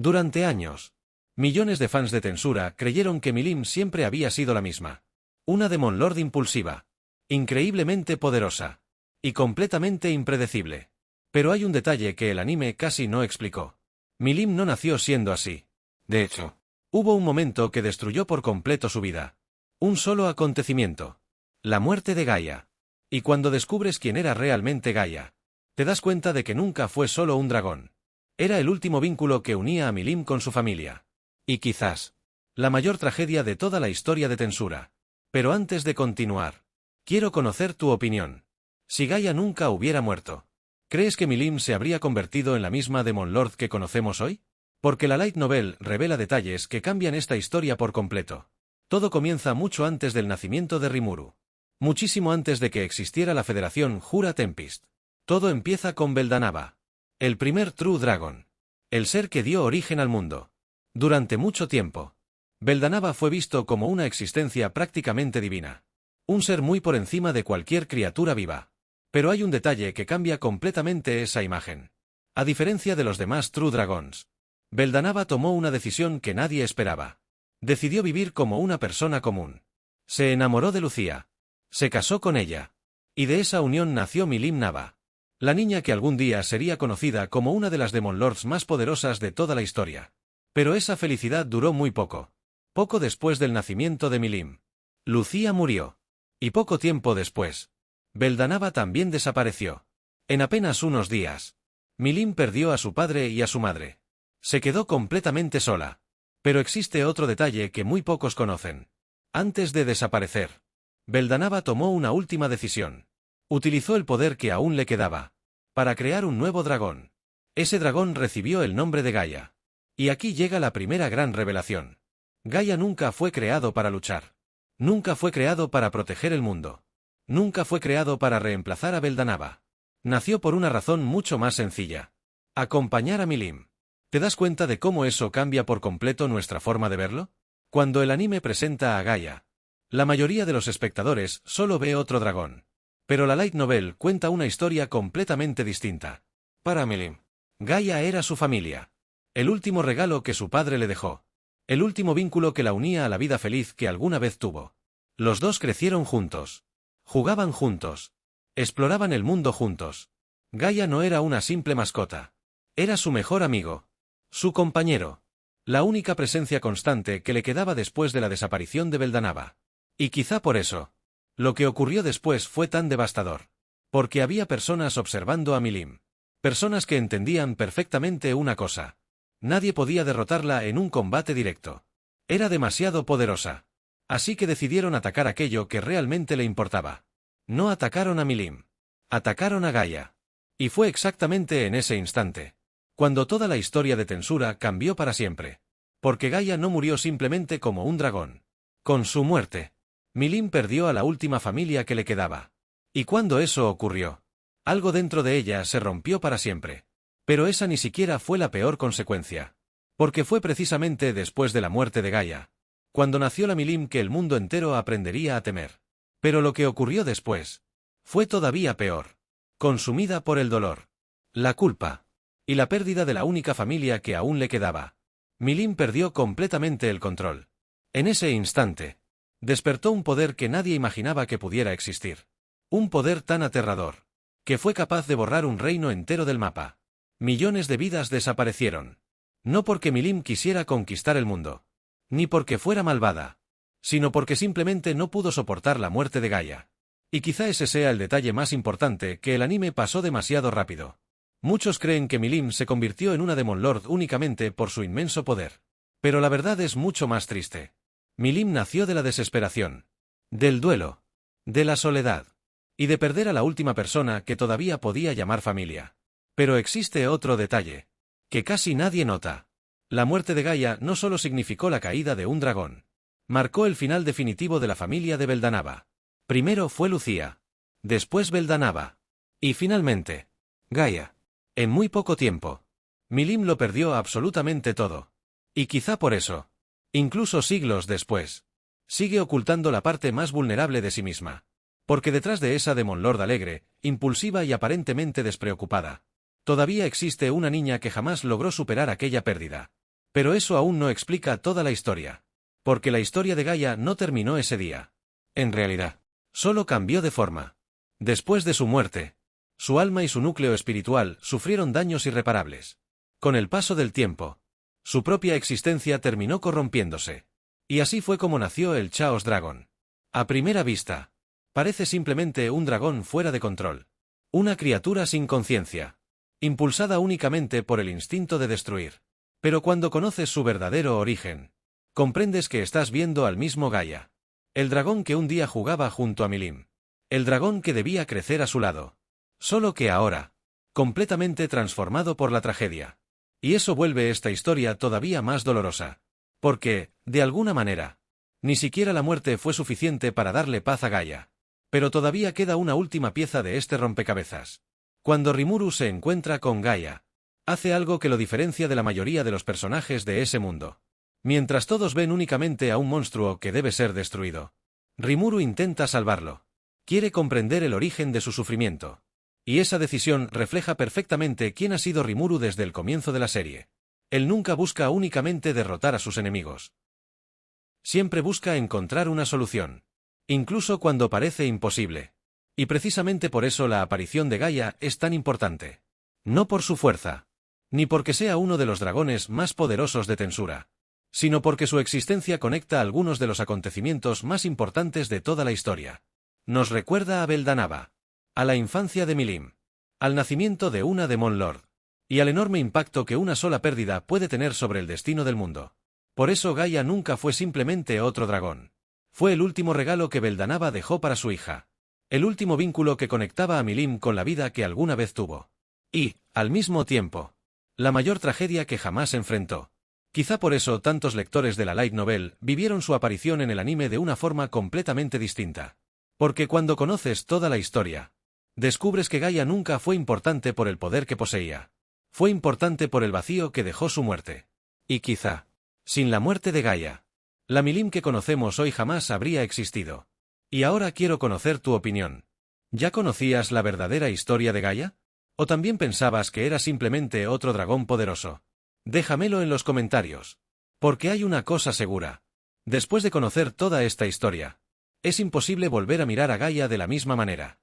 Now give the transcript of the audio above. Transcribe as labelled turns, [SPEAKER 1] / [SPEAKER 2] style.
[SPEAKER 1] Durante años, millones de fans de Tensura creyeron que Milim siempre había sido la misma. Una Demon Lord impulsiva, increíblemente poderosa, y completamente impredecible. Pero hay un detalle que el anime casi no explicó. Milim no nació siendo así. De hecho, hubo un momento que destruyó por completo su vida. Un solo acontecimiento. La muerte de Gaia. Y cuando descubres quién era realmente Gaia, te das cuenta de que nunca fue solo un dragón. Era el último vínculo que unía a Milim con su familia. Y quizás, la mayor tragedia de toda la historia de Tensura. Pero antes de continuar, quiero conocer tu opinión. Si Gaia nunca hubiera muerto, ¿crees que Milim se habría convertido en la misma Demon Lord que conocemos hoy? Porque la light novel revela detalles que cambian esta historia por completo. Todo comienza mucho antes del nacimiento de Rimuru. Muchísimo antes de que existiera la Federación Jura Tempest. Todo empieza con Beldanaba, el primer True Dragon. El ser que dio origen al mundo. Durante mucho tiempo, Beldanaba fue visto como una existencia prácticamente divina. Un ser muy por encima de cualquier criatura viva. Pero hay un detalle que cambia completamente esa imagen. A diferencia de los demás True Dragons, Beldanaba tomó una decisión que nadie esperaba. Decidió vivir como una persona común. Se enamoró de Lucía. Se casó con ella. Y de esa unión nació Milim Nava. La niña que algún día sería conocida como una de las Demon Lords más poderosas de toda la historia. Pero esa felicidad duró muy poco. Poco después del nacimiento de Milim, Lucía murió. Y poco tiempo después, Beldanaba también desapareció. En apenas unos días, Milim perdió a su padre y a su madre. Se quedó completamente sola. Pero existe otro detalle que muy pocos conocen. Antes de desaparecer, Beldanaba tomó una última decisión. Utilizó el poder que aún le quedaba para crear un nuevo dragón. Ese dragón recibió el nombre de Gaia. Y aquí llega la primera gran revelación. Gaia nunca fue creado para luchar. Nunca fue creado para proteger el mundo. Nunca fue creado para reemplazar a Beldanaba. Nació por una razón mucho más sencilla. Acompañar a Milim. ¿Te das cuenta de cómo eso cambia por completo nuestra forma de verlo? Cuando el anime presenta a Gaia, la mayoría de los espectadores solo ve otro dragón. Pero la light novel cuenta una historia completamente distinta. Para Milim, Gaia era su familia. El último regalo que su padre le dejó. El último vínculo que la unía a la vida feliz que alguna vez tuvo. Los dos crecieron juntos. Jugaban juntos. Exploraban el mundo juntos. Gaia no era una simple mascota. Era su mejor amigo. Su compañero. La única presencia constante que le quedaba después de la desaparición de Beldanaba. Y quizá por eso, lo que ocurrió después fue tan devastador. Porque había personas observando a Milim. Personas que entendían perfectamente una cosa. Nadie podía derrotarla en un combate directo. Era demasiado poderosa. Así que decidieron atacar aquello que realmente le importaba. No atacaron a Milim. Atacaron a Gaia. Y fue exactamente en ese instante cuando toda la historia de Tensura cambió para siempre. Porque Gaia no murió simplemente como un dragón. Con su muerte, Milim perdió a la última familia que le quedaba. Y cuando eso ocurrió, algo dentro de ella se rompió para siempre. Pero esa ni siquiera fue la peor consecuencia. Porque fue precisamente después de la muerte de Gaia, cuando nació la Milim que el mundo entero aprendería a temer. Pero lo que ocurrió después fue todavía peor. Consumida por el dolor, la culpa y la pérdida de la única familia que aún le quedaba, Milim perdió completamente el control. En ese instante, despertó un poder que nadie imaginaba que pudiera existir. Un poder tan aterrador, que fue capaz de borrar un reino entero del mapa. Millones de vidas desaparecieron. No porque Milim quisiera conquistar el mundo, ni porque fuera malvada, sino porque simplemente no pudo soportar la muerte de Gaia. Y quizá ese sea el detalle más importante, que el anime pasó demasiado rápido. Muchos creen que Milim se convirtió en una Demon Lord únicamente por su inmenso poder. Pero la verdad es mucho más triste. Milim nació de la desesperación, del duelo, de la soledad, y de perder a la última persona que todavía podía llamar familia. Pero existe otro detalle, que casi nadie nota. La muerte de Gaia no solo significó la caída de un dragón. Marcó el final definitivo de la familia de Beldanaba. Primero fue Lucía. Después Beldanaba. Y finalmente, Gaia. En muy poco tiempo, Milim lo perdió absolutamente todo. Y quizá por eso, incluso siglos después, sigue ocultando la parte más vulnerable de sí misma. Porque detrás de esa Demon Lord alegre, impulsiva y aparentemente despreocupada, todavía existe una niña que jamás logró superar aquella pérdida. Pero eso aún no explica toda la historia. Porque la historia de Gaia no terminó ese día. En realidad, solo cambió de forma. Después de su muerte, su alma y su núcleo espiritual sufrieron daños irreparables. Con el paso del tiempo, su propia existencia terminó corrompiéndose. Y así fue como nació el Chaos Dragon. A primera vista, parece simplemente un dragón fuera de control. Una criatura sin conciencia, impulsada únicamente por el instinto de destruir. Pero cuando conoces su verdadero origen, comprendes que estás viendo al mismo Gaia. El dragón que un día jugaba junto a Milim. El dragón que debía crecer a su lado. Solo que ahora, completamente transformado por la tragedia. Y eso vuelve esta historia todavía más dolorosa. Porque, de alguna manera, ni siquiera la muerte fue suficiente para darle paz a Gaia. Pero todavía queda una última pieza de este rompecabezas. Cuando Rimuru se encuentra con Gaia, hace algo que lo diferencia de la mayoría de los personajes de ese mundo. Mientras todos ven únicamente a un monstruo que debe ser destruido, Rimuru intenta salvarlo. Quiere comprender el origen de su sufrimiento. Y esa decisión refleja perfectamente quién ha sido Rimuru desde el comienzo de la serie. Él nunca busca únicamente derrotar a sus enemigos. Siempre busca encontrar una solución. Incluso cuando parece imposible. Y precisamente por eso la aparición de Gaia es tan importante. No por su fuerza, ni porque sea uno de los dragones más poderosos de Tensura, sino porque su existencia conecta algunos de los acontecimientos más importantes de toda la historia. Nos recuerda a Beldanaba, a la infancia de Milim, al nacimiento de una Demon Lord, y al enorme impacto que una sola pérdida puede tener sobre el destino del mundo. Por eso Gaia nunca fue simplemente otro dragón. Fue el último regalo que Beldanaba dejó para su hija. El último vínculo que conectaba a Milim con la vida que alguna vez tuvo. Y, al mismo tiempo, la mayor tragedia que jamás enfrentó. Quizá por eso tantos lectores de la light novel vivieron su aparición en el anime de una forma completamente distinta. Porque cuando conoces toda la historia, descubres que Gaia nunca fue importante por el poder que poseía. Fue importante por el vacío que dejó su muerte. Y quizá, sin la muerte de Gaia, la Milim que conocemos hoy jamás habría existido. Y ahora quiero conocer tu opinión. ¿Ya conocías la verdadera historia de Gaia? ¿O también pensabas que era simplemente otro dragón poderoso? Déjamelo en los comentarios. Porque hay una cosa segura. Después de conocer toda esta historia, es imposible volver a mirar a Gaia de la misma manera.